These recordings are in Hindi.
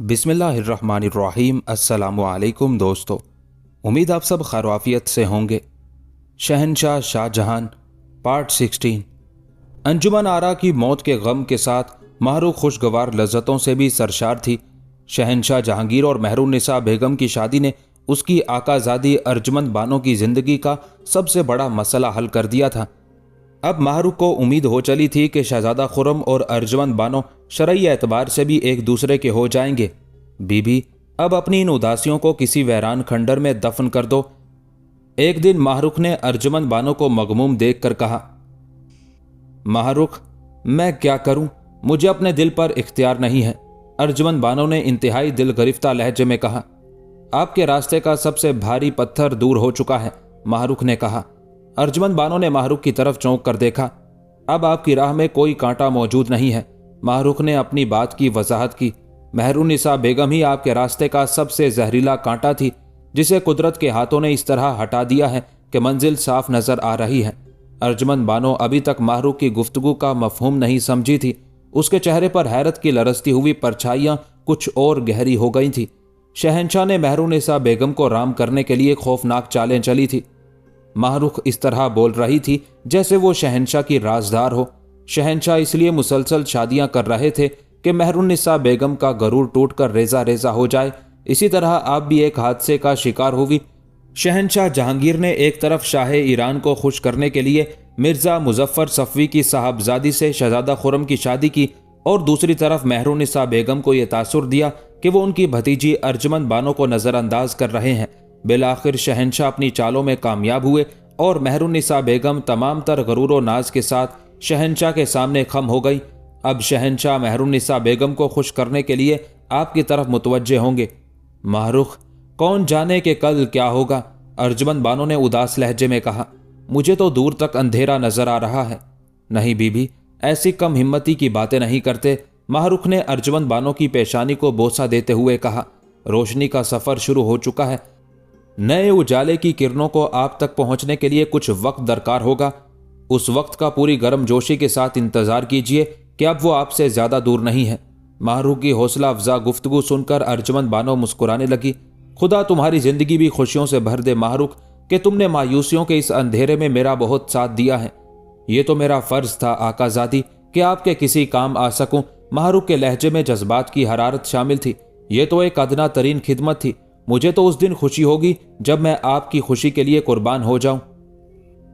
बिस्मिल्लाहिर्रहमानिर्रहीम। अस्सलामुअलैकुम दोस्तों, उम्मीद आप सब खैरियत से होंगे। शहंशाह शाहजहां पार्ट 16। अंजुमन आरा की मौत के गम के साथ माहरूख खुशगवार लज्जतों से भी सरशार थी। शहंशाह जहांगीर और महरुन्निसा बेगम की शादी ने उसकी आकाजादी अर्जमंद बानो की जिंदगी का सबसे बड़ा मसला हल कर दिया था। अब माहरूख को उम्मीद हो चली थी कि शहजादा खुर्रम और अर्जमंद बानो शरई एतबार से भी एक दूसरे के हो जाएंगे। बीबी, अब अपनी इन उदासियों को किसी वैरान खंडर में दफन कर दो। एक दिन माहरूख ने अर्जमंद बानो को मगमूम देखकर कहा, माहरूख, मैं क्या करूं, मुझे अपने दिल पर इख्तियार नहीं है। अर्जमंद बानो ने इंतहाई दिल गिरफ्ता लहजे में कहा, आपके रास्ते का सबसे भारी पत्थर दूर हो चुका है। माहरूख ने कहा। अर्जमंद बानो ने माहरूख की तरफ चौंक कर देखा। अब आपकी राह में कोई कांटा मौजूद नहीं है। माहरूख ने अपनी बात की वजाहत की। महरुन्निसा बेगम ही आपके रास्ते का सबसे जहरीला कांटा थी, जिसे कुदरत के हाथों ने इस तरह हटा दिया है कि मंजिल साफ नजर आ रही है। अर्जमंद बानो अभी तक माहरूख की गुफ्तगू का मफहूम नहीं समझी थी। उसके चेहरे पर हैरत की लरसती हुई परछाइयां कुछ और गहरी हो गई थी। शहंशाह ने महरुन्निसा बेगम को राम करने के लिए खौफनाक चालें चली थी। माहरूख इस तरह बोल रही थी जैसे वो शहंशाह की राजदार हो। शहंशाह इसलिए मुसलसल शादियां कर रहे थे कि महरुन्निसा बेगम का गरूर टूटकर रेजा रेजा हो जाए। इसी तरह आप भी एक हादसे का शिकार हुई। शहंशाह जहांगीर ने एक तरफ शाह ईरान को खुश करने के लिए मिर्जा मुजफ्फर सफवी की साहबजादी से शहजादा खुर्रम की शादी की, और दूसरी तरफ महरुन्निसा बेगम को यह तासुर दिया कि वो उनकी भतीजी अर्जमंद बानो को नजरअंदाज कर रहे हैं। बिलाखिर शहंशाह अपनी चालों में कामयाब हुए और महरुन्निसा बेगम तमाम तर गरूर व नाज के साथ शहंशाह के सामने खम हो गई। अब शहंशाह महरुन्निसा बेगम को खुश करने के लिए आपकी तरफ मुतवज्जे होंगे। माहरूख, कौन जाने कि कल क्या होगा। अर्जमंद बानो ने उदास लहजे में कहा, मुझे तो दूर तक अंधेरा नजर आ रहा है। नहीं बीबी, ऐसी कम हिम्मती की बातें नहीं करते। माहरूख ने अर्जमंद बानो की पेशानी को बोसा देते हुए कहा, रोशनी का सफर शुरू हो चुका है। नए उजाले की किरणों को आप तक पहुंचने के लिए कुछ वक्त दरकार होगा। उस वक्त का पूरी गर्मजोशी के साथ इंतजार कीजिए कि अब वो आपसे ज्यादा दूर नहीं है। माहरूख की हौसला अफजा गुफ्तगू सुनकर अर्जमंद बानो मुस्कुराने लगी। खुदा तुम्हारी जिंदगी भी खुशियों से भर दे माहरूख, कि तुमने मायूसियों के इस अंधेरे में मेरा बहुत साथ दिया है। ये तो मेरा फर्ज था आकाजादी कि आपके किसी काम आ सकूं। माहरूख के लहजे में जज्बात की हरारत शामिल थी। ये तो एक अदना तरीन खिदमत थी। मुझे तो उस दिन खुशी होगी जब मैं आपकी खुशी के लिए कुर्बान हो जाऊं।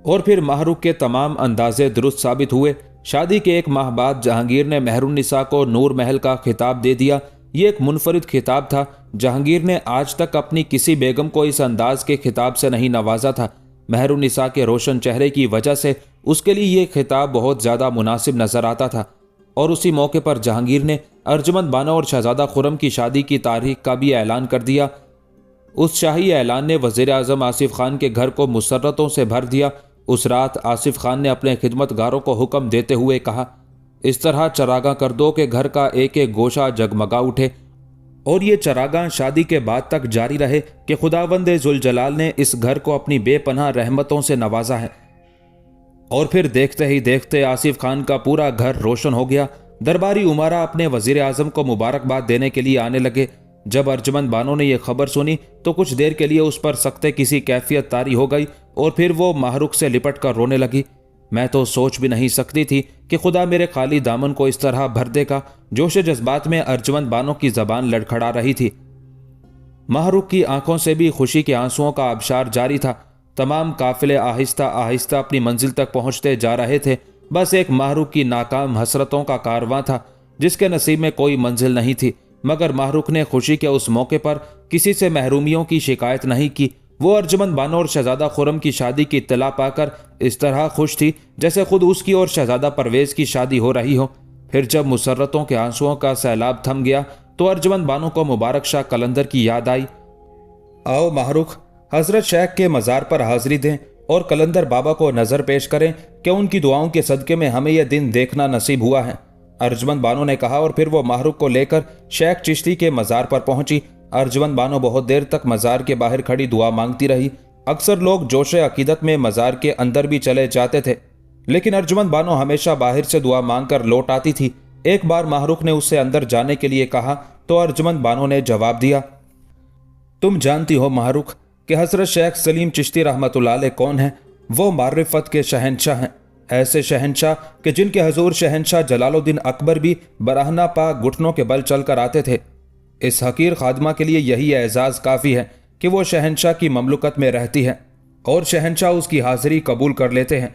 और फिर माहरूख के तमाम अंदाजे दुरुस्त साबित हुए। शादी के एक माह बाद जहांगीर ने महरुन्निसा को नूर महल का खिताब दे दिया। ये एक मुनफरिद खिताब था। जहांगीर ने आज तक अपनी किसी बेगम को इस अंदाज के खिताब से नहीं नवाजा था। महरुन्निसा के रोशन चेहरे की वजह से उसके लिए ये खिताब बहुत ज्यादा मुनासिब नजर आता था। और उसी मौके पर जहांगीर ने अर्जमंद बानो और शहजादा खुर्रम की शादी की तारीख का भी ऐलान कर दिया। उस शाही ऐलान ने वज़ीर आज़म आसिफ खान के घर को मुसर्रतों से भर दिया। उस रात आसिफ खान ने अपने खिदमतगारों को हुक्म देते हुए कहा, इस तरह चरागां कर दो कि घर का एक एक गोशा जगमगा उठे, और ये चरागां शादी के बाद तक जारी रहे कि खुदावंद जुल जलाल ने इस घर को अपनी बेपनाह रहमतों से नवाजा है। और फिर देखते ही देखते आसिफ खान का पूरा घर रोशन हो गया। दरबारी उमारा अपने वज़ीर आज़म को मुबारकबाद देने के लिए आने लगे। जब अर्जमंद बानो ने यह खबर सुनी तो कुछ देर के लिए उस पर सख्ते किसी कैफियत तारी हो गई, और फिर वो माहरूख से लिपट कर रोने लगी। मैं तो सोच भी नहीं सकती थी कि खुदा मेरे खाली दामन को इस तरह भर देगा। जोश जज्बात में अर्जमंद बानो की जबान लड़खड़ा रही थी। माहरूख की आंखों से भी खुशी के आंसुओं का आबशार जारी था। तमाम काफिले आहिस्ता आहिस्ता अपनी मंजिल तक पहुंचते जा रहे थे। बस एक माहरूख की नाकाम हसरतों का कारवां था, जिसके नसीब में कोई मंजिल नहीं थी। मगर माहरूख ने खुशी के उस मौके पर किसी से महरूमियों की शिकायत नहीं की। वो अर्जमंद बानो और शहजादा खुर्रम की शादी की इत्तला पाकर इस तरह खुश थी जैसे खुद उसकी और शहजादा परवेज की शादी हो रही हो। फिर जब मुसर्रतों के आंसुओं का सैलाब थम गया तो अर्जमंद बानो को मुबारक शाह कलंदर की याद आई। आओ माहरूख, हजरत शेख के मज़ार पर हाजिरी दें और कलंदर बाबा को नजर पेश करें कि उनकी दुआओं के सदके में हमें यह दिन देखना नसीब हुआ है। अर्जमंद बानो ने कहा, और फिर वो माहरूख को लेकर शेख चिश्ती के मज़ार पर पहुंची। अर्जमंद बानो बहुत देर तक मज़ार के बाहर खड़ी दुआ मांगती रही। अक्सर लोग जोश अकीदत में मज़ार के अंदर भी चले जाते थे, लेकिन अर्जुमंद बानो हमेशा बाहर से दुआ मांगकर लौट आती थी। एक बार माहरूख ने उससे अंदर जाने के लिए कहा तो अर्जुमंद बानो ने जवाब दिया, तुम जानती हो माहरूख कि हज़रत शेख सलीम चिश्ती रहमतुल्लाह अलैह कौन है? वो मारिफत के शहंशाह हैं, ऐसे शहंशाह कि जिनके हजूर शहंशाह जलालुद्दीन अकबर भी बराहना पा घुटनों के बल चल कर आते थे। इस हकीर खादमा के लिए यही एजाज़ काफ़ी है कि वो शहंशाह की ममलुकत में रहती है और शहंशाह उसकी हाजिरी कबूल कर लेते हैं।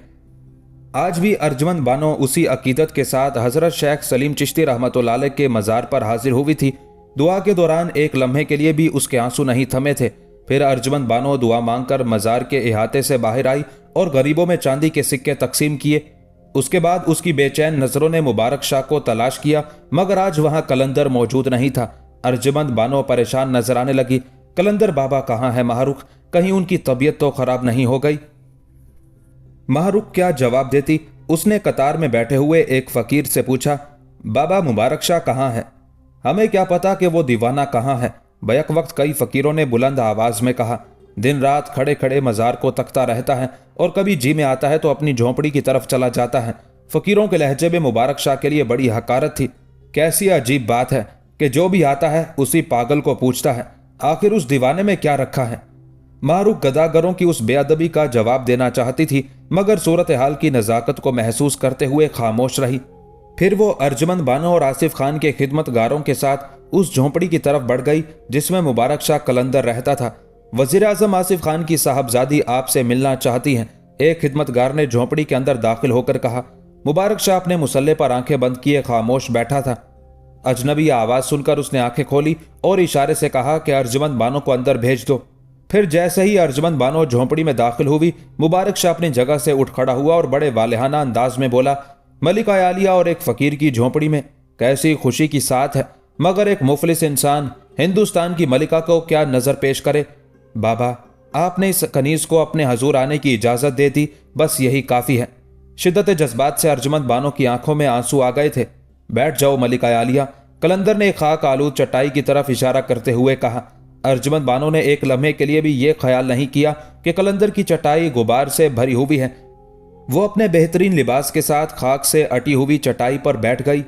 आज भी अर्जुमंद बानो उसी अकीदत के साथ हज़रत शेख सलीम चिश्ती रहमतुल्लाह अलैह के मज़ार पर हाजिर हुई थी। दुआ के दौरान एक लम्हे के लिए भी उसके आंसू नहीं थमे थे। फिर अर्जुमंद बानो दुआ मांगकर मज़ार के इहाते से बाहर आई और गरीबों में चांदी के सिक्के तकसीम किए। उसके बाद उसकी बेचैन नज़रों ने मुबारक शाह को तलाश किया, मगर आज वहां कलंदर मौजूद नहीं था। अर्जुमंद बानो परेशान नजर आने लगी। कलंदर बाबा कहाँ है माहरूख? कहीं उनकी तबीयत तो खराब नहीं हो गई? माहरूख क्या जवाब देती? उसने कतार में बैठे हुए एक फकीर से पूछा, बाबा मुबारक शाह कहाँ है? हमें क्या पता कि वो दीवाना कहाँ है, बैक वक्त कई फकीरों ने बुलंद आवाज में कहा। दिन रात खड़े खड़े मज़ार को तकता रहता है और कभी जी में आता है तो अपनी झोंपड़ी की तरफ चला जाता है। फकीरों के लहजे में मुबारक शाह के लिए बड़ी हकारत थी। कैसी अजीब बात है कि जो भी आता है उसी पागल को पूछता है, आखिर उस दीवाने में क्या रखा है? मारूख गदागरों की उस बेअदबी का जवाब देना चाहती थी, मगर सूरत हाल की नज़ाकत को महसूस करते हुए खामोश रही। फिर वो अर्जुमंद बानो और आसिफ खान के खिदमतगारों के साथ उस झोंपड़ी की तरफ बढ़ गई जिसमें मुबारक शाह कलंदर रहता था। वजीर आजम आसिफ खान की साहबजादी आपसे मिलना चाहती हैं, एक खिदमतगार ने झोंपड़ी के अंदर दाखिल होकर कहा। मुबारक शाह अपने मुसल्ले पर आंखें बंद किए खामोश बैठा था। अजनबी आवाज सुनकर उसने आंखें खोली और इशारे से कहा कि अर्जुमंद बानो को अंदर भेज दो। फिर जैसे ही अर्जुमंद बानो झोंपड़ी में दाखिल हुई, मुबारक शाह अपनी जगह से उठ खड़ा हुआ और बड़े वालेहाना अंदाज में बोला, मलिका आलिया और एक फकीर की झोंपड़ी में कैसी खुशी की साथ है, मगर एक मुफलिस इंसान हिंदुस्तान की मलिका को क्या नजर पेश करे? बाबा, आपने इस कनीज को अपने हजूर आने की इजाजत दे दी, बस यही काफी है। शिद्दत जज्बात से अर्जुमंद बानो की आंखों में आंसू आ गए थे। बैठ जाओ मलिका आलिया, कलंदर ने खाक आलूद चटाई की तरफ इशारा करते हुए कहा। अर्जुमंद बानो ने एक लम्हे के लिए भी यह ख्याल नहीं किया कि कलंदर की चटाई गुबार से भरी हुई है। वो अपने बेहतरीन लिबास के साथ खाक से अटी हुई चटाई पर बैठ गई।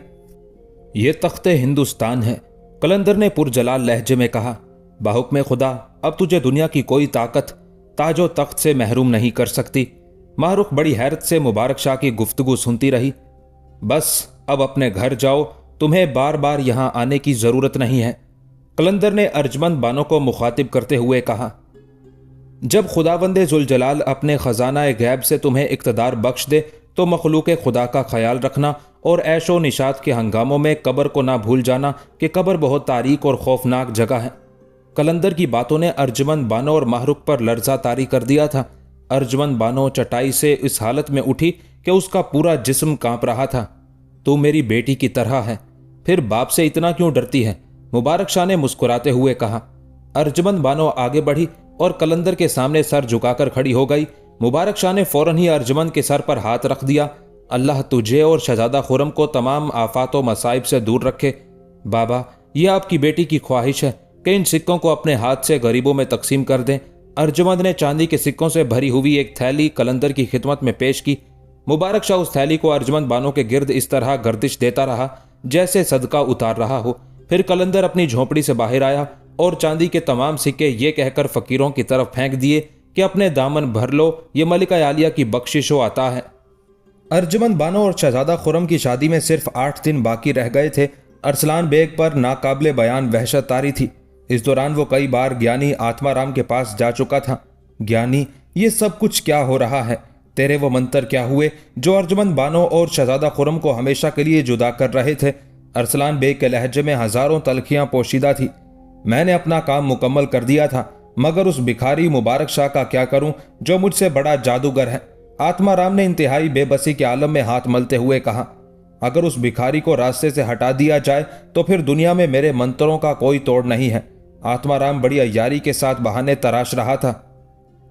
ये तख्ते हिंदुस्तान है, कलंदर ने पुरजलाल लहजे में कहा। बाहुक्म खुदा, अब तुझे दुनिया की कोई ताकत ताजो तख्त से महरूम नहीं कर सकती। मारूख बड़ी हैरत से मुबारक शाह की गुफ्तगू सुनती रही। बस अब अपने घर जाओ, तुम्हें बार बार यहां आने की जरूरत नहीं है, कलंदर ने अर्जुमंद बानो को मुखातिब करते हुए कहा। जब खुदावंदे जुलजलाल अपने खजाना गैब से तुम्हें इक्तदार बख्श दे तो मखलूक खुदा का ख्याल रखना और ऐशो निशात के हंगामों में कब्र को ना भूल जाना कि कब्र बहुत तारीक और खौफनाक जगह है। कलंदर की बातों ने अर्जुमंद बानो और माहरूख पर लर्जा तारी कर दिया था। अर्जुमंद बानो चटाई से इस हालत में उठी कि उसका पूरा जिस्म कांप रहा था। तू मेरी बेटी की तरह है, फिर बाप से इतना क्यों डरती है? मुबारक शाह ने मुस्कुराते हुए कहा। अर्जुमंद बानो आगे बढ़ी और कलंदर के सामने सर झुकाकर खड़ी हो गई। मुबारक शाह ने फौरन ही अर्जुमंद के सर पर हाथ रख दिया। अल्लाह तुझे और शहजादा खुरम को तमाम आफात व मसाइब से दूर रखे। बाबा, यह आपकी बेटी की ख्वाहिश है कि इन सिक्कों को अपने हाथ से गरीबों में तकसीम कर दें। अर्जुमंद ने चांदी के सिक्कों से भरी हुई एक थैली कलंदर की खिदमत में पेश की। मुबारक शाह उस थैली को अर्जुमंद बानो के गिर्द इस तरह गर्दिश देता रहा जैसे सदका उतार रहा हो। फिर कलंदर अपनी झोंपड़ी से बाहर आया और चांदी के तमाम सिक्के ये कहकर फकीरों की तरफ फेंक दिए कि अपने दामन भर लो, ये मलिका आलिया की बख्शिश व अता है। अर्जुमंद बानो और शहजादा खुरम की शादी में सिर्फ 8 दिन बाकी रह गए थे। अरसलान बेग पर नाकाबिले बयान वहशत तारी थी। इस दौरान वो कई बार ज्ञानी आत्माराम के पास जा चुका था। ज्ञानी, ये सब कुछ क्या हो रहा है? तेरे वो मंत्र क्या हुए जो अर्जुमंद बानो और शहजादा खुरम को हमेशा के लिए जुदा कर रहे थे? अरसलान बेग के लहजे में हजारों तलखियां पोशीदा थी। मैंने अपना काम मुकम्मल कर दिया था, मगर उस भिखारी मुबारक शाह का क्या करूं जो मुझसे बड़ा जादूगर है? आत्माराम ने इंतहाई बेबसी के आलम में हाथ मलते हुए कहा। अगर उस भिखारी को रास्ते से हटा दिया जाए तो फिर दुनिया में मेरे मंत्रों का कोई तोड़ नहीं है। आत्माराम बड़ी अय्यारी के साथ बहाने तराश रहा था।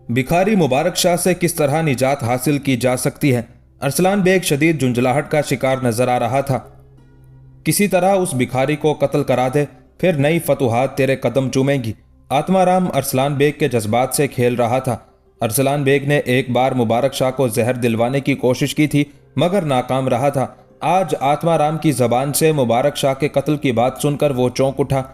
भिखारी मुबारक शाह से किस तरह निजात हासिल की जा सकती है? अरसलान बेग शदीद झुंझलाहट का शिकार नजर आ रहा था। किसी तरह उस भिखारी को कत्ल करा दे, फिर नई फतुहात तेरे कदम चूमेंगी। आत्माराम अरसलान बेग के जज्बात से खेल रहा था। अरसलान बेग ने एक बार मुबारक शाह को जहर दिलवाने की कोशिश की थी मगर नाकाम रहा था। आज आत्माराम की जबान से मुबारक शाह के कत्ल की बात सुनकर वो चौंक उठा।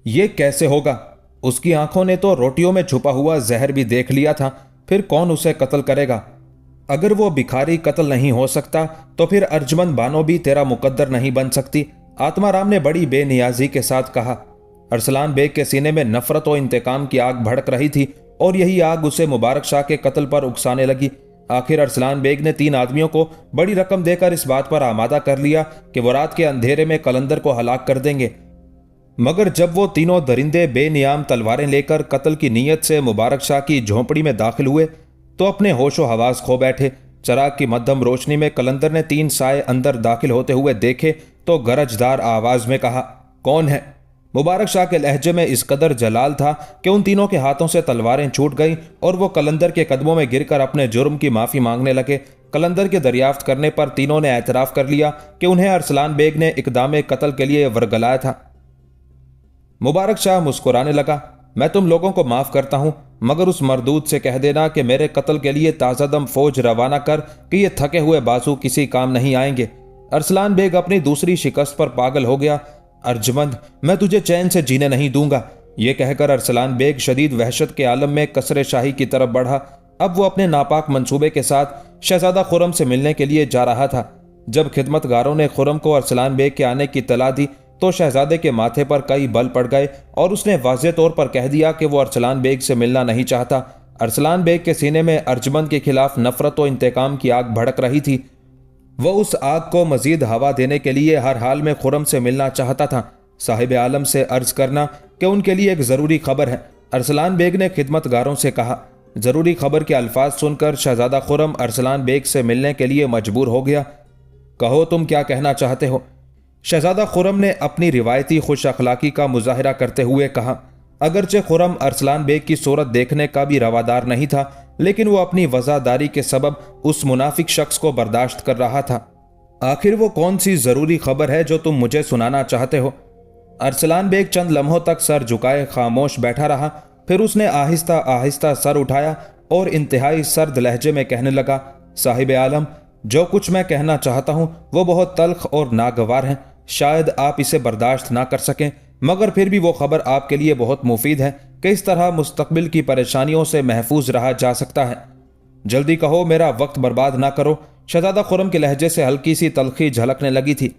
ये कैसे होगा? उसकी आंखों ने तो रोटियों में छुपा हुआ जहर भी देख लिया था, फिर कौन उसे कत्ल करेगा? अगर वो भिखारी कत्ल नहीं हो सकता तो फिर अर्जुमंद बानो भी तेरा मुकद्दर नहीं बन सकती। आत्माराम ने बड़ी बेनियाजी के साथ कहा। अरसलान बेग के सीने में नफरत और इंतकाम की आग भड़क रही थी और यही आग उसे मुबारक शाह के कत्ल पर उकसाने लगी। आखिर अरसलान बेग ने 3 आदमियों को बड़ी रकम देकर इस बात पर आमादा कर लिया कि वो रात के अंधेरे में कलंदर को हलाक कर देंगे। मगर जब वो तीनों दरिंदे बेनियाम तलवारें लेकर कत्ल की नीयत से मुबारक शाह की झोंपड़ी में दाखिल हुए तो अपने होशो हवास खो बैठे। चराग की मध्यम रोशनी में कलंदर ने 3 साए अंदर दाखिल होते हुए देखे तो गरजदार आवाज में कहा, कौन है? मुबारक शाह के लहजे में इस कदर जलाल था कि उन तीनों के हाथों से तलवारें छूट गईं और वो कलंदर के कदमों में गिरकर अपने जुर्म की माफी मांगने लगे। कलंदर के दरियाफ्त करने पर तीनों ने एतराफ कर लिया कि उन्हें अरसलान बेग ने इकदाम कत्ल के लिए वर्गलाया था। मुबारक शाह मुस्कुराने लगा, मैं तुम लोगों को माफ करता हूं, मगर उस मरदूद से कह देना कि मेरे कत्ल के लिए ताज़ादम फौज रवाना कर कि ये थके हुए बाजू किसी काम नहीं आएंगे। अरसलान बेग अपनी दूसरी शिकस्त पर पागल हो गया। अर्जुमंद, मैं तुझे चैन से जीने नहीं दूंगा। यह कहकर अरसलान बेग शदीद वहशत के आलम में कसरे शाही की तरफ बढ़ा। अब वो अपने नापाक मंसूबे के साथ शहजादा खुर्रम से मिलने के लिए जा रहा था। जब खिदमतगारों ने खुर्रम को अरसलान बेग के आने की तला दी तो शहजादे के माथे पर कई बल पड़ गए और उसने वाज़ेह तौर पर कह दिया कि वो अरसलान बेग से मिलना नहीं चाहता। अरसलान बेग के सीने में अर्जुमंद के खिलाफ नफरत और इंतकाम की आग भड़क रही थी। वह उस आग को मजीद हवा देने के लिए हर हाल में खुर्रम से मिलना चाहता था। साहिब आलम से अर्ज करना कि उनके लिए एक ज़रूरी खबर है। अरसलान बेग ने खिदमतगारों से कहा। ज़रूरी खबर के अल्फाज सुनकर शहजादा खुर्रम अरसलान बेग से मिलने के लिए मजबूर हो गया। कहो, तुम क्या कहना चाहते हो? शहजादा खुर्रम ने अपनी रिवायती खुश अखलाकी का मुजाहिरा करते हुए कहा। अगरचे खुर्रम अरसलान बेग की सूरत देखने का भी रवादार नहीं था, लेकिन वो अपनी वज़ादारी के सबब उस मुनाफिक शख्स को बर्दाश्त कर रहा था। आखिर वो कौन सी ज़रूरी खबर है जो तुम मुझे सुनाना चाहते हो? अरसलान बेग चंद लम्हों तक सर झुकाए खामोश बैठा रहा, फिर उसने आहिस्ता आहिस्ता सर उठाया और इंतहाई सर्द लहजे में कहने लगा, साहिब आलम, जो कुछ मैं कहना चाहता हूं वो बहुत तल्ख और नागवार है। शायद आप इसे बर्दाश्त ना कर सकें, मगर फिर भी वो खबर आपके लिए बहुत मुफीद है कि इस तरह मुस्तकबिल की परेशानियों से महफूज रहा जा सकता है। जल्दी कहो, मेरा वक्त बर्बाद ना करो। शहजादा खुर्रम के लहजे से हल्की सी तलखी झलकने लगी थी।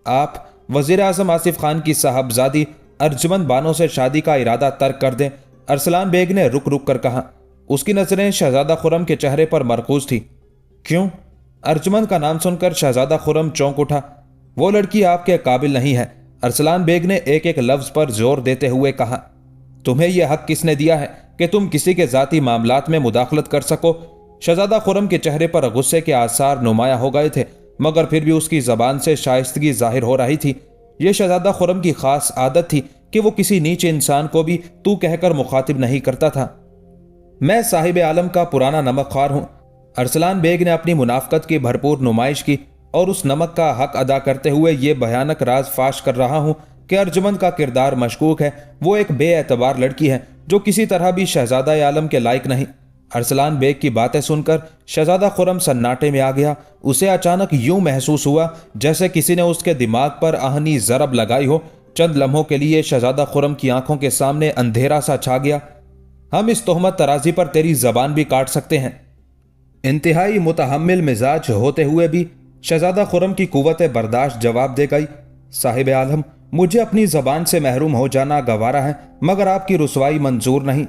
आप वजीर आजम आसिफ खान की साहबजादी अर्जुमंद बानो से शादी का इरादा तर्क कर दें। अरसलान बेग ने रुक रुक कर कहा। उसकी नजरें शहजादा खुर्रम के चेहरे पर मरकूज थी। क्यों? अर्जुमंद का नाम सुनकर शहजादा खुर्रम चौंक उठा। वो लड़की आपके काबिल नहीं है। अरसलान बेग ने एक एक लफ्ज पर जोर देते हुए कहा। तुम्हें यह हक किसने दिया है कि तुम किसी के जाती मामलात में मुदाखलत कर सको? शहजादा खुर्रम के चेहरे पर गुस्से के आसार नुमाया हो गए थे, मगर फिर भी उसकी जबान से शाइस्तगी जाहिर हो रही थी। यह शहजादा खुर्रम की खास आदत थी कि वो किसी नीचे इंसान को भी तू कहकर मुखातिब नहीं करता था। मैं साहिब आलम का पुराना नमक ख्वार हूं। अरसलान बेग ने अपनी मुनाफकत की भरपूर नुमाइश की और उस नमक का हक अदा करते हुए ये भयानक राज फाश कर रहा हूं कि अर्जुमंद का किरदार मशकूक है। वो एक बेएतबार लड़की है जो किसी तरह भी शहजादा आलम के लायक नहीं। अरसलान बेग की बातें सुनकर शहजादा खुर्रम सन्नाटे में आ गया। उसे अचानक यूं महसूस हुआ जैसे किसी ने उसके दिमाग पर आहनी जरब लगाई हो। चंद लम्हों के लिए शहजादा खुर्रम की आंखों के सामने अंधेरा सा छा गया। हम इस तोहमत तराजी पर तेरी जबान भी काट सकते हैं। इंतहाई मुतहम्मिल मिजाज होते हुए भी शहजादा खुर्रम की कुव्वत बर्दाश्त जवाब दे गई। साहिब आलम, मुझे अपनी जबान से महरूम हो जाना गवारा है, मगर आपकी रुसवाई मंजूर नहीं।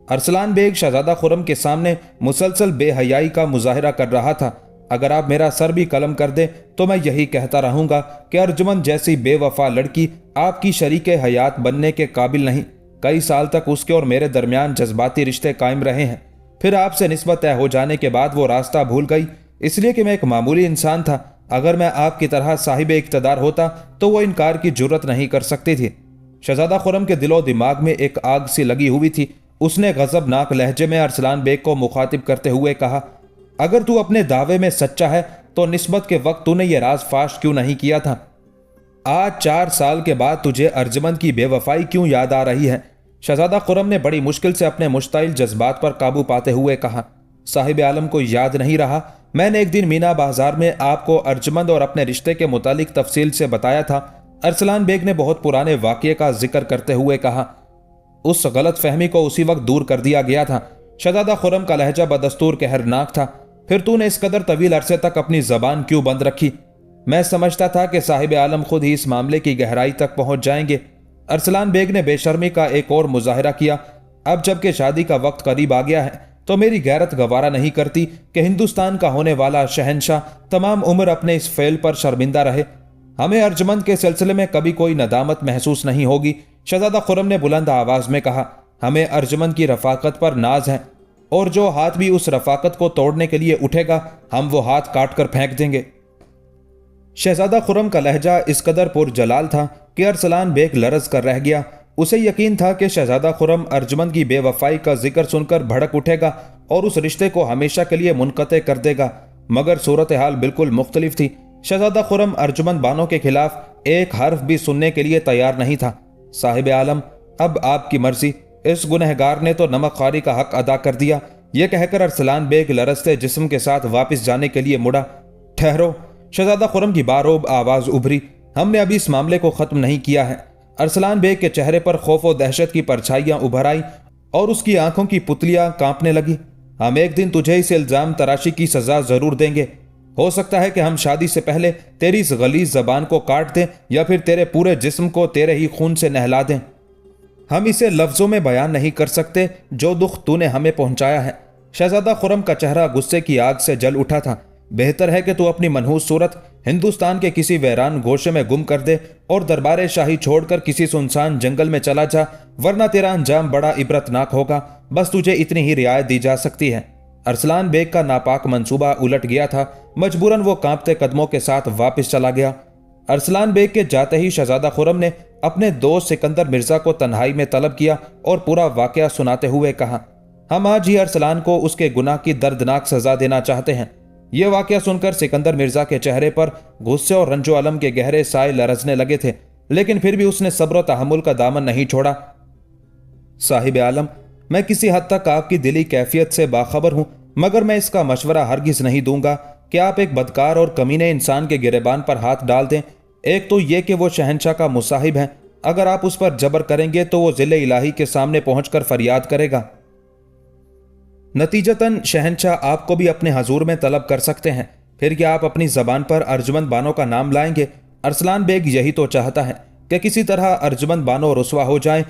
अरसलान बेग शहजादा खुर्रम के सामने मुसलसल बेहयाई का मुजाहिरा कर रहा था। अगर आप मेरा सर भी कलम कर दें तो मैं यही कहता रहूंगा कि अर्जुमंद जैसी बेवफा लड़की आपकी शरीके हयात बनने के काबिल नहीं। कई साल तक उसके और मेरे दरमियान जज्बाती रिश्ते कायम रहे हैं, फिर आपसे निस्बत तय हो जाने के बाद वो रास्ता भूल गई, इसलिए कि मैं एक मामूली इंसान था। अगर मैं आपकी तरह साहिब इक्तदार होता तो वो इनकार की जुर्रत नहीं कर सकती थी। शहजादा खुर्रम के दिलो दिमाग में एक आग सी लगी हुई थी। उसने गजबनाक लहजे में अरसलान बेग को मुखातिब करते हुए कहा, अगर तू अपने दावे में सच्चा है तो निस्बत के वक्त तूने ये राज फाश क्यों नहीं किया था? आज 4 साल के बाद तुझे अर्जुमंद की बेवफाई क्यों याद आ रही है? शहजादा खुर्रम ने बड़ी मुश्किल से अपने मुश्ताइल जज्बात पर काबू पाते हुए कहा, साहिब आलम को याद नहीं रहा, मैंने एक दिन मीना बाजार में आपको अर्जमंद और अपने रिश्ते के मुतालिक तफसील से बताया था। अरसलान बेग ने बहुत पुराने वाक़ये का जिक्र करते हुए कहा, उस गलत फहमी को उसी वक्त दूर कर दिया गया था। शहजादा खुर्रम का लहजा बदस्तूर कहरनाक था। फिर तूने इस कदर तवील अरसे तक अपनी जबान क्यों बंद रखी? मैं समझता था कि साहिब आलम खुद ही इस मामले की गहराई तक पहुंच जाएंगे। अरसलान बेग ने बेशर्मी का एक और मुजाहिरा किया। अब जबकि शादी का वक्त करीब आ गया है तो मेरी गैरत गवारा नहीं करती कि हिंदुस्तान का होने वाला शहंशाह तमाम उम्र अपने इस फेल पर शर्मिंदा रहे। हमें अर्जमंद के सिलसिले में कभी कोई नदामत महसूस नहीं होगी। शहजादा खुर्रम ने बुलंद आवाज में कहा, हमें अर्जमंद की रफाकत पर नाज है और जो हाथ भी उस रफाकत को तोड़ने के लिए उठेगा हम वो हाथ काट कर फेंक देंगे। शहजादा खुर्रम का लहजा इस कदर पुरजलाल था कि अरसलान बेग लरज कर रह गया। उसे यकीन था कि शहजादा खुर्रम अर्जमंद की बेवफाई का जिक्र सुनकर भड़क उठेगा और उस रिश्ते को हमेशा के लिए मुनक़ते कर देगा, मगर सूरत हाल बिल्कुल मुख्तलिफ थी। शहजादा खुर्रम अर्जमंद बानो के खिलाफ एक हर्फ भी सुनने के लिए तैयार नहीं था। साहिब आलम, अब आपकी मर्जी, इस गुनहगार ने तो नमक खारी का हक अदा कर दिया। यह कहकर अरसलान बेग लरजते जिस्म के साथ वापस जाने के लिए मुड़ा। ठहरो, शहजादा खुर्रम की बारोब आवाज उभरी, हमने अभी इस मामले को खत्म नहीं किया है। अरसलान बेग के चेहरे पर खौफ और दहशत की परछाइयां उभर आई और उसकी आंखों की पुतलियां कांपने लगी। हम एक दिन तुझे इस इल्जाम तराशी की सजा जरूर देंगे। हो सकता है कि हम शादी से पहले तेरी इस गलीज जबान को काट दें या फिर तेरे पूरे जिस्म को तेरे ही खून से नहला दें। हम इसे लफ्जों में बयान नहीं कर सकते जो दुख तूने हमें पहुंचाया है। शहजादा खुर्रम का चेहरा गुस्से की आग से जल उठा था। बेहतर है कि तू अपनी मनहूस सूरत हिंदुस्तान के किसी वैरान गोशे में गुम कर दे और दरबार शाही छोड़कर किसी सुनसान जंगल में चला जा, वरना तेरा अंजाम बड़ा इबरतनाक होगा। बस तुझे इतनी ही रियायत दी जा सकती है। अरसलान बेग का नापाक मंसूबा उलट गया था। मजबूरन वो कांपते कदमों के साथ वापस चला गया। अरसलान बेग के जाते ही शहजादा खुर्रम ने अपने दोस्त सिकंदर मिर्जा को तन्हाई में तलब किया और पूरा वाकया सुनाते हुए कहा, हम आज ही अरसलान को उसके गुनाह की दर्दनाक सजा देना चाहते हैं। यह वाकया सुनकर सिकंदर मिर्जा के चेहरे पर गुस्से और रंजो अलम के गहरे साए लरजने लगे थे, लेकिन फिर भी उसने सब्र और तहम्मुल का दामन नहीं छोड़ा। साहिब आलम, मैं किसी हद तक आपकी दिली कैफियत से बाखबर हूं, मगर मैं इसका मशवरा हरगिज नहीं दूंगा कि आप एक बदकार और कमीने इंसान के गिरेबान पर हाथ डाल दें। एक तो यह कि वो शहंशाह का मुसाहिब है, अगर आप उस पर जबर करेंगे तो वो जिले इलाही के सामने पहुंचकर फरियाद करेगा। नतीजतन शहंशाह आपको भी अपने हजूर में तलब कर सकते हैं। फिर क्या आप अपनी जबान पर अर्जमंद बानो का नाम लाएंगे? अरसलान बेग यही तो चाहता है कि किसी तरह अर्जमंद बानो रुसवा हो जाए,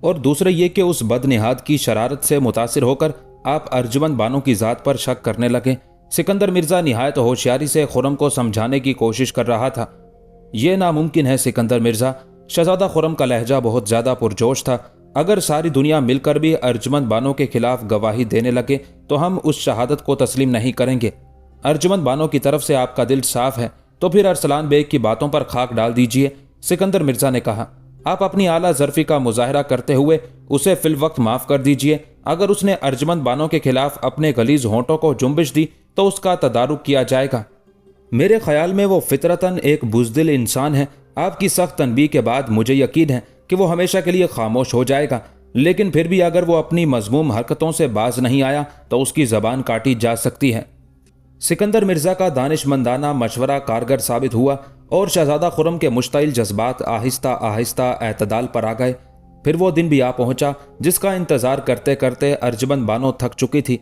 और दूसरे ये कि उस बदनिहाद की शरारत से मुतासिर होकर आप अर्जमंद बानो की ज़ात पर शक करने लगे। सिकंदर मिर्जा निहायत होशियारी से खुर्रम को समझाने की कोशिश कर रहा था। यह नामुमकिन है सिकंदर मिर्जा। शहजादा खुर्रम का लहजा बहुत ज़्यादा पुरजोश था। अगर सारी दुनिया मिलकर भी अर्जमंद बानो के खिलाफ गवाही देने लगे तो हम उस शहादत को तस्लीम नहीं करेंगे। अर्जमंद बानो की तरफ से आपका दिल साफ है तो फिर अरसलान बेग की बातों पर खाक डाल दीजिए। सिकंदर मिर्जा ने कहा, आप अपनी आला ज़र्फ़ी का मुजाहरा करते हुए उसे फिल वक्त माफ़ कर दीजिए। अगर उसने अर्जमंद बानो के खिलाफ अपने गलीज होंठों को जुम्बिश दी तो उसका तदारुक किया जाएगा। मेरे ख्याल में वो फितरतन एक बुज़दिल इंसान है। आपकी सख्त तनबीह के बाद मुझे यकीन है कि वो हमेशा के लिए खामोश हो जाएगा, लेकिन फिर भी अगर वो अपनी मज़मूम हरकतों से बाज नहीं आया तो उसकी ज़बान काटी जा सकती है। सिकंदर मिर्ज़ा का दानिशमंदाना मशवरा कारगर साबित हुआ और शहजादा खुर्रम के मुश्ताइल जज्बात आहिस्ता आहिस्ता एतदाल पर आ गए। फिर वो दिन भी आ पहुंचा जिसका इंतज़ार करते करते अर्जमंद बानो थक चुकी थी।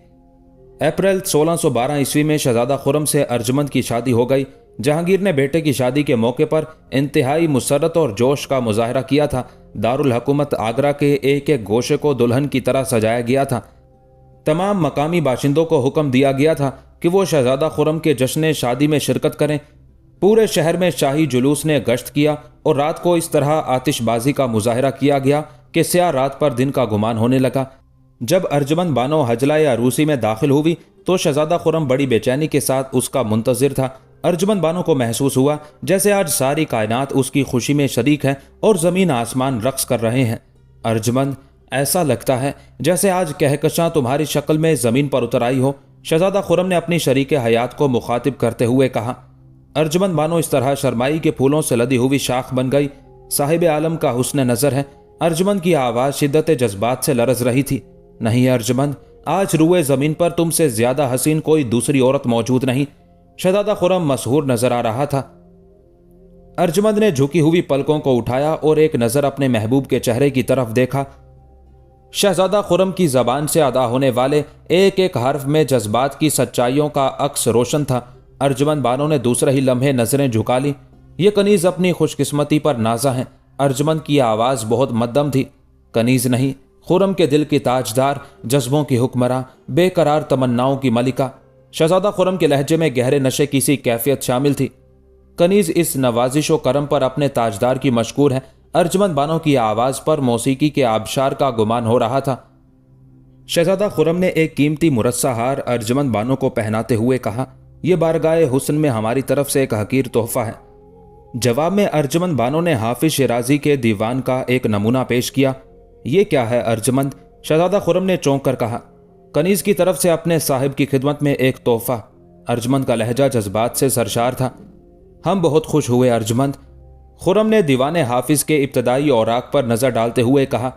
अप्रैल 1612 ईस्वी में शहजादा खुर्रम से अर्जमंद की शादी हो गई। जहांगीर ने बेटे की शादी के मौके पर इंतहाई मुसरत और जोश का मुजाहरा किया था। दारुल हुकूमत आगरा के एक एक गोशे को दुल्हन की तरह सजाया गया था। तमाम मकामी बाशिंदों को हुक्म दिया गया था कि वो शहजादा खुर्रम के जश्न शादी में शिरकत करें। पूरे शहर में शाही जुलूस ने गश्त किया और रात को इस तरह आतिशबाजी का मुजाहरा किया गया कि स्याह रात पर दिन का गुमान होने लगा। जब अर्जमंद बानो हजला अरूसी में दाखिल हुई तो शहजादा खुर्रम बड़ी बेचैनी के साथ उसका मुंतजिर था। अर्जमंद बानो को महसूस हुआ जैसे आज सारी कायनात उसकी खुशी में शरीक है और ज़मीन आसमान रक्स कर रहे हैं। अर्जमंद, ऐसा लगता है जैसे आज कहकशां तुम्हारी शक्ल में ज़मीन पर उतर आई हो। शहजादा खुर्रम ने अपनी शरीक हयात को मुखातिब करते हुए कहा। अर्जमंद बानो इस तरह शर्माई के फूलों से लदी हुई शाख बन गई। साहिब आलम का हुस्न नज़र है। अर्जुमंद की आवाज शिद्दत जज्बात से लरज रही थी। नहीं अर्जुमंद, आज रुए जमीन पर तुमसे ज्यादा हसीन कोई दूसरी औरत मौजूद नहीं। शहजादा खुर्रम मसहूर नजर आ रहा था। अर्जुमंद ने झुकी हुई पलकों को उठाया और एक नजर अपने महबूब के चेहरे की तरफ देखा। शहजादा खुर्रम की जबान से अदा होने वाले एक एक हर्फ में जज्बात की सच्चाइयों का अक्स रोशन था। अर्जुमंद बानो ने दूसरे ही लम्हे नजरें झुका ली। ये कनीज अपनी खुशकिस्मती पर नाजा हैं। अर्जुमंद की आवाज बहुत मद्दम थी। कनीज नहीं, खुर्रम के दिल की ताजदार, जज्बों की हुक्मरां, बेकरार तमन्नाओं की मलिका। शहजादा खुर्रम के लहजे में गहरे नशे की सी कैफियत शामिल थी। कनीज इस नवाजिश व करम पर अपने ताजदार की मशकूर है। अर्जुमंद बानो की आवाज पर मौसीकी के आबशार का गुमान हो रहा था। शहजादा खुर्रम ने एक कीमती मुरस्सा हार अर्जुमंद बानो को पहनाते हुए कहा, यह बारगाए हुस्न में हमारी तरफ से एक हकीर तोहफा है। जवाब में अर्जुमंद बानो ने हाफिज शिराजी के दीवान का एक नमूना पेश किया। ये क्या है अर्जुमंद? शहजादा खुर्रम ने चौंक कर कहा। कनीज की तरफ से अपने साहिब की खिदमत में एक तोहफा। अर्जुमंद का लहजा जज्बात से सरशार था। हम बहुत खुश हुए अर्जुमंद। खुर्रम ने दीवाने हाफिज के इब्तदाई औराक पर नजर डालते हुए कहा,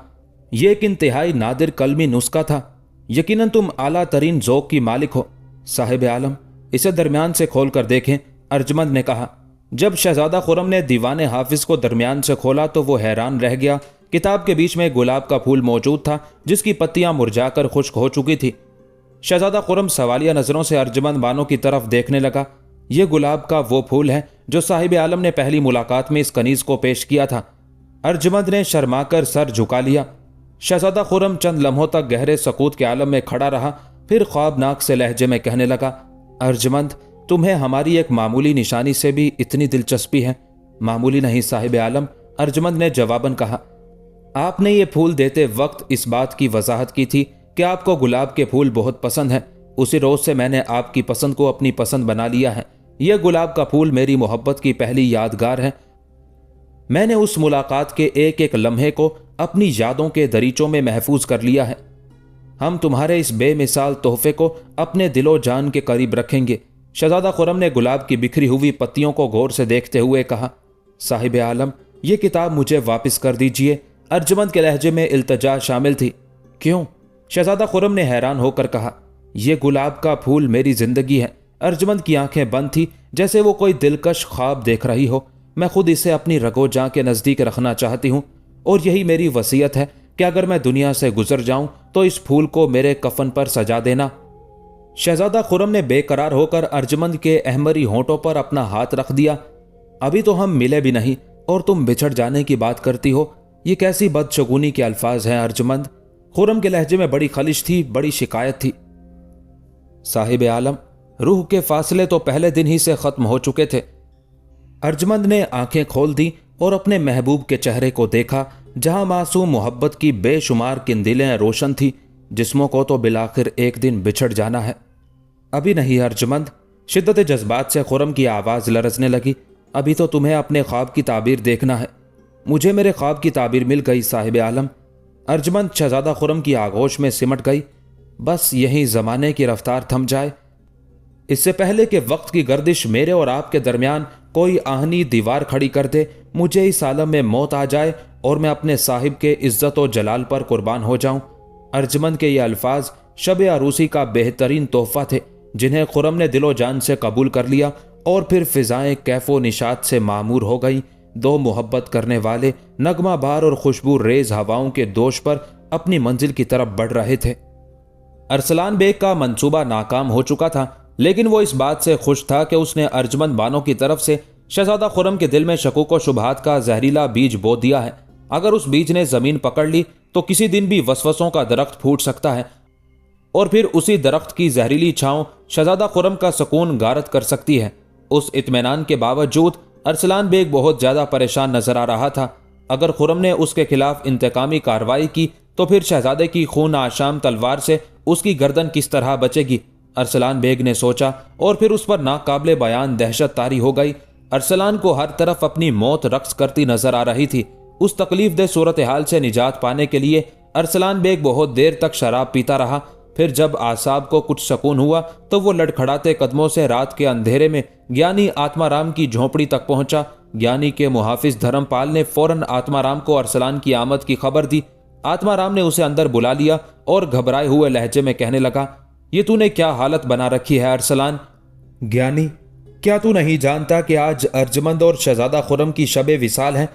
यह एक इंतहाई नादिर कलमी नुस्खा था। यकीनन तुम आला तरीन ज़ौक़ की मालिक हो। साहिब आलम, इसे दरमियान से खोल कर देखें, अर्जुमंद ने कहा। जब शहजादा खुर्रम ने दीवाने हाफिज को दरमियान से खोला तो वो हैरान रह गया। किताब के बीच में गुलाब का फूल मौजूद था जिसकी पत्तियां मुरझाकर खुश्क हो चुकी थी। शहजादा खुर्रम सवालिया नजरों से अर्जुमंद बानो की तरफ देखने लगा। यह गुलाब का वो फूल है जो साहिब आलम ने पहली मुलाकात में इस कनीज को पेश किया था। अर्जुमंद ने शर्माकर सर झुका लिया। शहजादा खुर्रम चंद लम्हों तक गहरे सकूत के आलम में खड़ा रहा, फिर ख्वाबनाक से लहजे में कहने लगा, अर्जुमंद, तुम्हें हमारी एक मामूली निशानी से भी इतनी दिलचस्पी है? मामूली नहीं साहिब आलम, अर्जुमंद ने जवाबन कहा। आपने ये फूल देते वक्त इस बात की वजाहत की थी कि आपको गुलाब के फूल बहुत पसंद है। उसी रोज से मैंने आपकी पसंद को अपनी पसंद बना लिया है। यह गुलाब का फूल मेरी मोहब्बत की पहली यादगार है। मैंने उस मुलाकात के एक एक लम्हे को अपनी यादों के दरीचों में महफूज कर लिया है। हम तुम्हारे इस बेमिसाल तोहफे को अपने दिलो जान के करीब रखेंगे। शहजादा खुर्रम ने गुलाब की बिखरी हुई पत्तियों को गौर से देखते हुए कहा, साहिब आलम, ये किताब मुझे वापस कर दीजिए। अर्जुमंद के लहजे में इल्तजा शामिल थी। क्यों? शहजादा खुर्रम ने हैरान होकर कहा। यह गुलाब का फूल मेरी जिंदगी है। अर्जुमंद की आंखें बंद थी जैसे वो कोई दिलकश ख्वाब देख रही हो। मैं खुद इसे अपनी रगो जां के नजदीक रखना चाहती हूं और यही मेरी वसीयत है कि अगर मैं दुनिया से गुजर जाऊं तो इस फूल को मेरे कफन पर सजा देना। शहजादा खुर्रम ने बेकरार होकर अर्जुमंद के अहमरी होंठों पर अपना हाथ रख दिया। अभी तो हम मिले भी नहीं और तुम बिछड़ जाने की बात करती हो। ये कैसी बदशगुनी के अल्फाज हैं अर्जुमंद? खुर्रम के लहजे में बड़ी खलिश थी, बड़ी शिकायत थी। साहिब आलम, रूह के फासले तो पहले दिन ही से खत्म हो चुके थे। अर्जुमंद ने आंखें खोल दी और अपने महबूब के चेहरे को देखा जहां मासूम मोहब्बत की बेशुमार किंदिलें रोशन थी। जिस्मों को तो बिलाखिर एक दिन बिछड़ जाना है। अभी नहीं अर्जुमंद, शिद्दत जज्बात से खुर्रम की आवाज लरजने लगी। अभी तो तुम्हें अपने ख्वाब की ताबीर देखना है। मुझे मेरे ख्वाब की ताबीर मिल गई साहिब आलम। अर्जुमंद शहजादा खुर्रम की आगोश में सिमट गई। बस यही जमाने की रफ्तार थम जाए, इससे पहले कि वक्त की गर्दिश मेरे और आपके दरमियान कोई आहनी दीवार खड़ी कर दे, मुझे इस आलम में मौत आ जाए और मैं अपने साहिब के इज्जत और जलाल पर कुर्बान हो जाऊं। अर्जुमंद के ये अल्फाज शब अरूसी का बेहतरीन तोहफा थे जिन्हें खुर्रम ने दिलो जान से कबूल कर लिया और फिर फिजाएं कैफो निशात से मामूर हो गई। दो मोहब्बत करने वाले नगमा बार और खुशबू रेज हवाओं के दोष पर अपनी मंजिल की तरफ बढ़ रहे थे। अरसलान बेग का मंसूबा नाकाम हो चुका था, लेकिन वो इस बात से खुश था कि उसने अर्जुमंद बानो की तरफ से शहजादा खुर्रम के दिल में शकूक व शुबहात का जहरीला बीज बो दिया है। अगर उस बीज ने जमीन पकड़ ली तो किसी दिन भी वसवसों का दरख्त फूट सकता है और फिर उसी दरख्त की जहरीली छांव शहजादा खुर्रम का सुकून गारत कर सकती है। उस इत्मीनान के बावजूद अरसलान बेग बहुत ज्यादा परेशान नजर आ रहा था। अगर खुर्रम ने उसके खिलाफ इंतकामी कार्रवाई की तो फिर शहजादे की खून आशाम तलवार से उसकी गर्दन किस तरह बचेगी? अरसलान बेग ने सोचा और फिर उस पर नाकाबिले बयान दहशत तारी हो गई। अरसलान को हर तरफ अपनी मौत रक्स करती नजर आ रही थी। उस तकलीफ दे सूरत हाल से निजात पाने के लिए अरसलान बेग बहुत देर तक शराब पीता रहा। फिर जब आसाब को कुछ सुकून हुआ तो वो लड़खड़ाते कदमों से रात के अंधेरे में ज्ञानी आत्माराम की झोंपड़ी तक पहुंचा। ज्ञानी के मुहाफिज धर्मपाल ने फौरन आत्माराम को अरसलान की आमद की खबर दी। आत्माराम ने उसे अंदर बुला लिया और घबराए हुए लहजे में कहने लगा, ये तूने क्या हालत बना रखी है अरसलान? ज्ञानी, क्या तू नहीं जानता कि आज अर्जमंद और शहजादा खुर्रम की शबे विसाल है?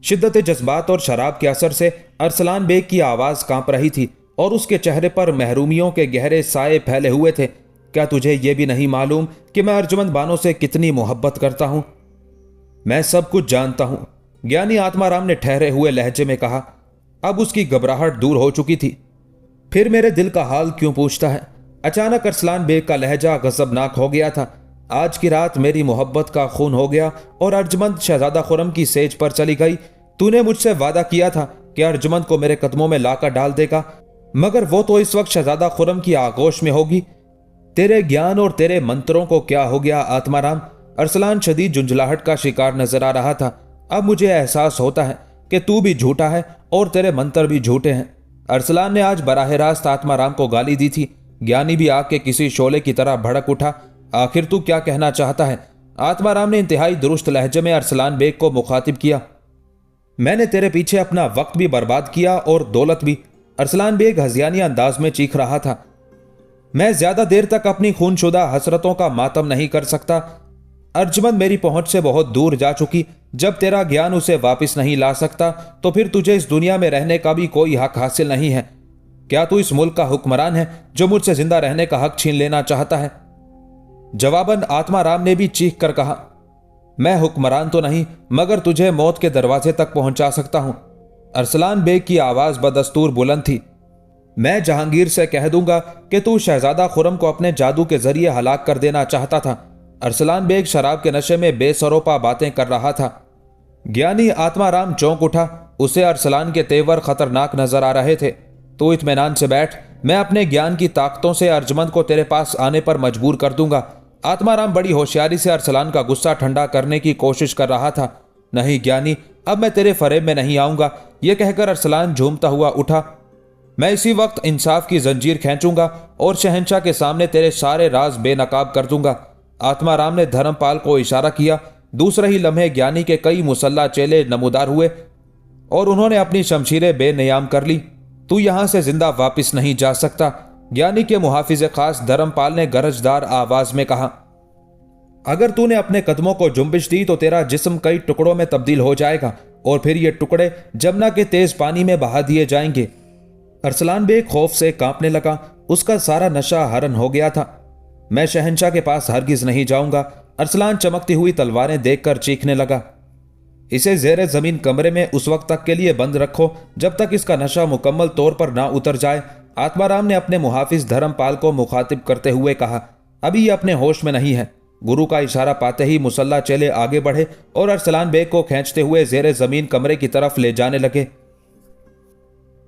शिद्दत जज्बात और शराब के असर से अरसलान बेग की आवाज कांप रही थी और उसके चेहरे पर महरूमियों के गहरे साए फैले हुए थे। क्या तुझे यह भी नहीं मालूम कि मैं अर्जमंद बानो से कितनी मोहब्बत करता हूं? मैं सब कुछ जानता हूं, ज्ञानी आत्माराम ने ठहरे हुए लहजे में कहा। अब उसकी घबराहट दूर हो चुकी थी। फिर मेरे दिल का हाल क्यों पूछता है? अचानक अरसलान बेग का लहजा गजबनाक हो गया था। आज की रात मेरी मोहब्बत का खून हो गया और अर्जमंद शहजादा खुर्रम की सेज पर चली गई। तूने मुझसे वादा किया था कि अर्जमंद को मेरे कदमों में लाकर डाल देगा, मगर वो तो इस वक्त शहजादा खुर्रम की आगोश में होगी। तेरे ज्ञान और तेरे मंत्रों को क्या हो गया आत्माराम? अरसलान शदीद झुंझलाहट का शिकार नजर आ रहा था। अब मुझे एहसास होता है कि तू भी झूठा है और तेरे मंत्र भी झूठे हैं। अरसलान ने आज बराह रास्त आत्माराम को गाली दी थी। ज्ञानी भी आग के किसी शोले की तरह भड़क उठा। आखिर तू क्या कहना चाहता है? आत्माराम ने इंतहाई दुरुस्त लहजे में अरसलान बेग को मुखातिब किया। मैंने तेरे पीछे अपना वक्त भी बर्बाद किया और दौलत भी। अरसलान बेग हजियानी अंदाज में चीख रहा था। मैं ज्यादा देर तक अपनी खूनशुदा हसरतों का मातम नहीं कर सकता। अर्जमंद मेरी पहुंच से बहुत दूर जा चुकी। जब तेरा ज्ञान उसे वापस नहीं ला सकता तो फिर तुझे इस दुनिया में रहने का भी कोई हक हासिल नहीं है। क्या तू इस मुल्क का हुक्मरान है जो मुझसे जिंदा रहने का हक छीन लेना चाहता है? जवाबन आत्माराम ने भी चीख कर कहा, मैं हुक्मरान तो नहीं, मगर तुझे मौत के दरवाजे तक पहुंचा सकता हूं। अरसलान बेग की आवाज बदस्तूर बुलंद थी। मैं जहांगीर से कह दूंगा कि तू शहजादा खुर्रम को अपने जादू के जरिए हलाक कर देना चाहता था। अरसलान बेग शराब के नशे में बेसरोपा बातें कर रहा था। ज्ञानी आत्माराम चौंक उठा। उसे अरसलान के तेवर खतरनाक नजर आ रहे थे। तू इत्मीनान से बैठ, मैं अपने ज्ञान की ताकतों से अर्जमंद को तेरे पास आने पर मजबूर कर दूंगा। आत्माराम बड़ी होशियारी से अरसलान का गुस्सा ठंडा करने की कोशिश कर रहा था। नहीं ज्ञानी, अब मैं तेरे फरेब में नहीं आऊंगा, यह कहकर अरसलान झूमता हुआ उठा। मैं इसी वक्त इंसाफ की जंजीर खींचूंगा और शहंशाह के सामने तेरे सारे राज बेनकाब कर दूंगा। आत्माराम ने धर्मपाल को इशारा किया। दूसरे ही लम्हे ज्ञानी के कई मुसल्ला चेले नमूदार हुए और उन्होंने अपनी शमशीरें बेनियाम कर ली। तू यहां से जिंदा वापस नहीं जा सकता, ज्ञानी के मुहाफिज खास धर्मपाल ने गरजदार आवाज में कहा। अगर तूने अपने कदमों को जुम्बिश दी तो तेरा जिस्म कई टुकड़ों में तब्दील हो जाएगा और फिर ये टुकड़े जमुना के तेज पानी में बहा दिए जाएंगे। अरसलान बेग खौफ से कांपने लगा। उसका सारा नशा हरन हो गया था। मैं शहंशाह के पास हरगिज नहीं जाऊंगा। अरसलान चमकती हुई तलवारें देखकर चीखने लगा। इसे जेर जमीन कमरे में उस वक्त तक के लिए बंद रखो जब तक इसका नशा मुकम्मल तौर पर ना उतर जाए। आत्माराम ने अपने मुहाफिज धर्मपाल को मुखातिब करते हुए कहा। अभी ये अपने होश में नहीं है। गुरु का इशारा पाते ही मुसल्ला चेले आगे बढ़े और अरसलान बेग को खींचते हुए जेर जमीन कमरे की तरफ ले जाने लगे।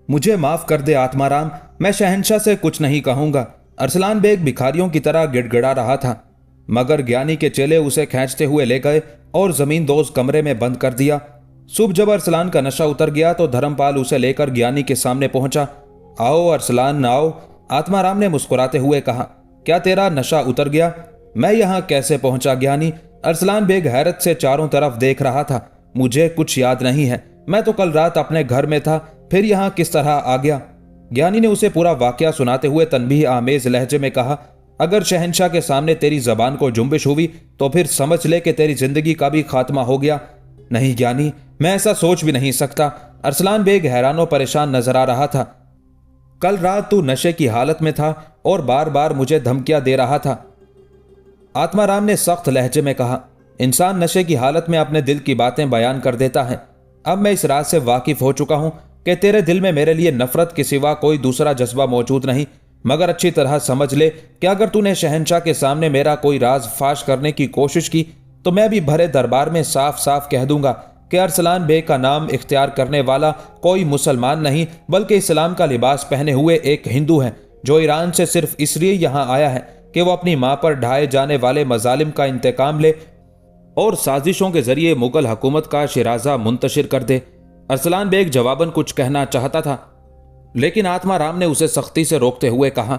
मुझे माफ कर दे आत्माराम, मैं शहंशाह से कुछ नहीं कहूंगा। अरसलान बेग भिखारियों की तरह गिड़गिड़ा रहा था, मगर ज्ञानी के चेले उसे खींचते हुए ले गए और जमीन दोज कमरे में बंद कर दिया। सुबह जब अरसलान का नशा उतर गया तो धर्मपाल उसे लेकर ज्ञानी के सामने पहुंचा। आओ अरसलान आओ, आत्माराम ने मुस्कुराते हुए कहा। क्या तेरा नशा उतर गया? मैं यहां कैसे पहुंचा ज्ञानी? अरसलान बेग हैरत से चारों तरफ देख रहा था। मुझे कुछ याद नहीं है। मैं तो कल रात अपने घर में था, फिर यहां किस तरह आ गया? ज्ञानी ने उसे पूरा वाकया सुनाते हुए तनबीह आमेज लहजे में कहा। अगर शहंशाह के सामने तेरी जबान को जुम्बिश हुई तो फिर समझ ले कि तेरी जिंदगी का भी खात्मा हो गया। नहीं ज्ञानी, मैं ऐसा सोच भी नहीं सकता। अरसलान बेग हैरान और परेशान नजर आ रहा था। कल रात तू नशे की हालत में था और बार बार मुझे धमकियां दे रहा था। आत्माराम ने सख्त लहजे में कहा। इंसान नशे की हालत में अपने दिल की बातें बयान कर देता है। अब मैं इस राज से वाकिफ हो चुका हूं कि तेरे दिल में मेरे लिए नफरत के सिवा कोई दूसरा जज्बा मौजूद नहीं, मगर अच्छी तरह समझ ले कि अगर तूने शहंशाह के सामने मेरा कोई राज फाश करने की कोशिश की तो मैं भी भरे दरबार में साफ साफ कह दूंगा कि अरसलान बेग का नाम इख्तियार करने वाला कोई मुसलमान नहीं बल्कि इस्लाम का लिबास पहने हुए एक हिंदू है जो ईरान से सिर्फ इसलिए यहां आया है कि वह अपनी मां पर ढाए जाने वाले मजालिम का इंतकाम ले और साजिशों के जरिए मुगल हुकूमत का शिराजा मुंतशिर कर दे। अरसलान बेग जवाबन कुछ कहना चाहता था, लेकिन आत्माराम ने उसे सख्ती से रोकते हुए कहा,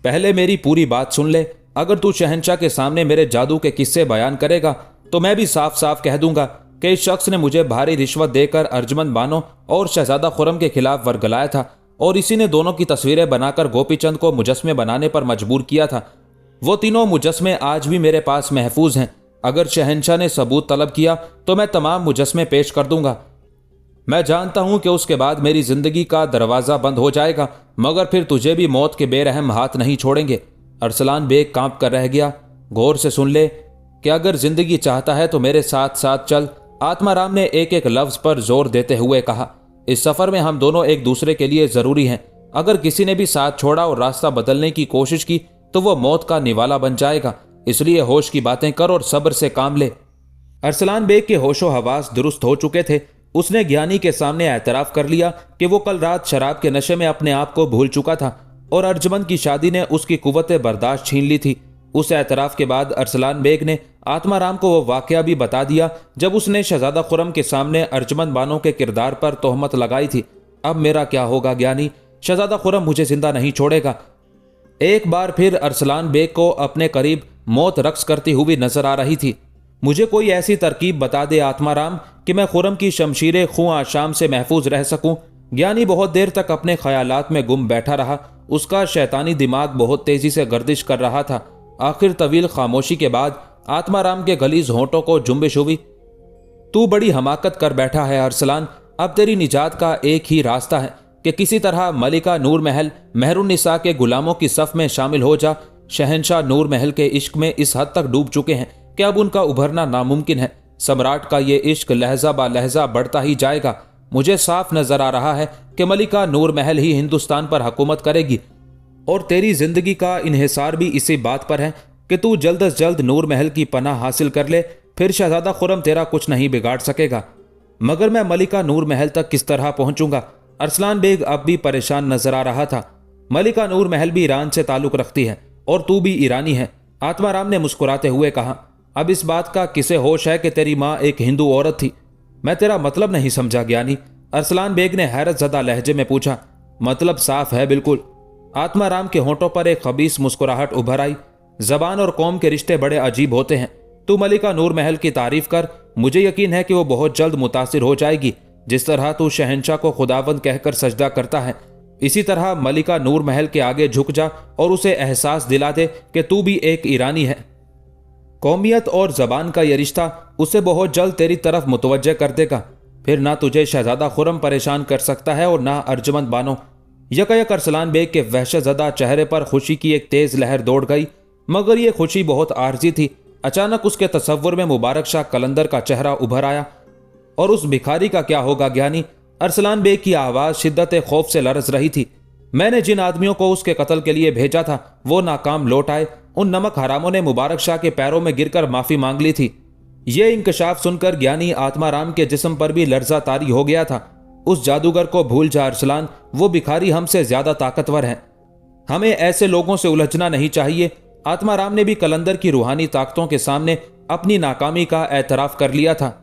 पहले मेरी पूरी बात सुन ले। अगर तू शहंशाह के सामने मेरे जादू के किस्से बयान करेगा तो मैं भी साफ साफ कह दूंगा कि इस शख्स ने मुझे भारी रिश्वत देकर अर्जुमंद बानो और शहजादा खुर्रम के खिलाफ वर्गलाया था और इसी ने दोनों की तस्वीरें बनाकर गोपीचंद को मुजस्मे बनाने पर मजबूर किया था। वो तीनों मुजस्मे आज भी मेरे पास महफूज हैं। अगर शहंशाह ने सबूत तलब किया तो मैं तमाम मुजस्मे पेश कर दूंगा। मैं जानता हूं कि उसके बाद मेरी जिंदगी का दरवाजा बंद हो जाएगा, मगर फिर तुझे भी मौत के बेरहम हाथ नहीं छोड़ेंगे। अरसलान बेग कांप कर रह गया। गौर से सुन ले कि अगर जिंदगी चाहता है तो मेरे साथ साथ चल। आत्माराम ने एक एक लफ्ज पर जोर देते हुए कहा, इस सफर में हम दोनों एक दूसरे के लिए जरूरी हैं। अगर किसी ने भी साथ छोड़ा और रास्ता बदलने की कोशिश की तो वो मौत का निवाला बन जाएगा। इसलिए होश की बातें कर और सब्र से काम ले। अरसलान बेग के होशो हवास दुरुस्त हो चुके थे। उसने ज्ञानी के सामने एतराफ कर लिया कि वो कल रात शराब के नशे में अपने आप को भूल चुका था और अर्जुमंद की शादी ने उसकी कुव्वत बर्दाश्त छीन ली थी। उस एतराफ के बाद अरसलान बेग ने आत्माराम को वो वाकया भी बता दिया जब उसने शहजादा खुर्रम के सामने अर्जुमंद बानो के किरदार पर तोहमत लगाई थी। अब मेरा क्या होगा ज्ञानी? शहजादा खुर्रम मुझे जिंदा नहीं छोड़ेगा। एक बार फिर अरसलान बेग को अपने करीब मौत रक्स करती हुई नजर आ रही थी। मुझे कोई ऐसी तरकीब बता दे आत्माराम कि मैं खुर्रम की शमशीर खूं आशाम से महफूज रह सकूं। ज्ञानी बहुत देर तक अपने ख्यालात में गुम बैठा रहा। उसका शैतानी दिमाग बहुत तेजी से गर्दिश कर रहा था। आखिर तवील खामोशी के बाद आत्माराम के गलीज होंठों को जुम्बिश हुई। तू बड़ी हमाकत कर बैठा है अरसलान। अब तेरी निजात का एक ही रास्ता है कि किसी तरह मलिका नूर महल मेहरुन्निसा के गुलामों की सफ में शामिल हो जा। शहंशाह नूर महल के इश्क में इस हद तक डूब चुके हैं कि अब उनका उभरना नामुमकिन है। सम्राट का ये इश्क लहजा बा लहजा बढ़ता ही जाएगा। मुझे साफ नजर आ रहा है कि मलिका नूर महल ही हिंदुस्तान पर हुकूमत करेगी और तेरी जिंदगी का इन्हिसार भी इसी बात पर है कि तू जल्द से जल्द नूर महल की पनाह हासिल कर ले। फिर शहजादा खुर्रम तेरा कुछ नहीं बिगाड़ सकेगा। मगर मैं मलिका नूर महल तक किस तरह पहुंचूंगा? अरसलान बेग अब भी परेशान नजर आ रहा था। मलिका नूर महल भी ईरान से ताल्लुक रखती है और तू भी ईरानी है। आत्माराम ने मुस्कुराते हुए कहा, अब इस बात का किसे होश है कि तेरी माँ एक हिंदू औरत थी? मैं तेरा मतलब नहीं समझा ज्ञानी। अरसलान बेग ने हैरत ज़दा लहजे में पूछा। मतलब साफ है बिल्कुल। आत्माराम के होंठों पर एक खबीस मुस्कुराहट उभर आई। जबान और कौम के रिश्ते बड़े अजीब होते हैं। तू मलिका नूर महल की तारीफ कर, मुझे यकीन है कि वो बहुत जल्द मुतासिर हो जाएगी। जिस तरह तू शहंशाह को खुदावंद कहकर सजदा करता है, इसी तरह मलिका नूर महल के आगे झुक जा और उसे एहसास दिला दे कि तू भी एक ईरानी है। कौमियत और जबान का यह रिश्ता उसे बहुत जल्द तेरी तरफ मुतवज्जह कर देगा। फिर ना तुझे शहजादा खुर्रम परेशान कर सकता है और ना अर्जुमंद बानो। यकयक अरसलान बेग के वहशतज़दा चेहरे पर खुशी की एक तेज लहर दौड़ गई, मगर यह खुशी बहुत आर्जी थी। अचानक उसके तसव्वुर में मुबारक शाह कलंदर का चेहरा उभर आया। और उस भिखारी का क्या होगा ज्ञानी? अरसलान बेग की आवाज शिद्दत खौफ से लरज रही थी। मैंने जिन आदमियों को उसके कत्ल के लिए भेजा था वो नाकाम लौट आए। उन नमक हरामों ने मुबारक शाह के पैरों में गिरकर माफी मांग ली थी। ये इंकशाफ सुनकर ज्ञानी आत्माराम के जिस्म पर भी लर्जा तारी हो गया था। उस जादूगर को भूल जा अरसलान, वो भिखारी हमसे ज्यादा ताकतवर है। हमें ऐसे लोगों से उलझना नहीं चाहिए। आत्माराम ने भी कलंदर की रूहानी ताकतों के सामने अपनी नाकामी का एतराफ कर लिया था।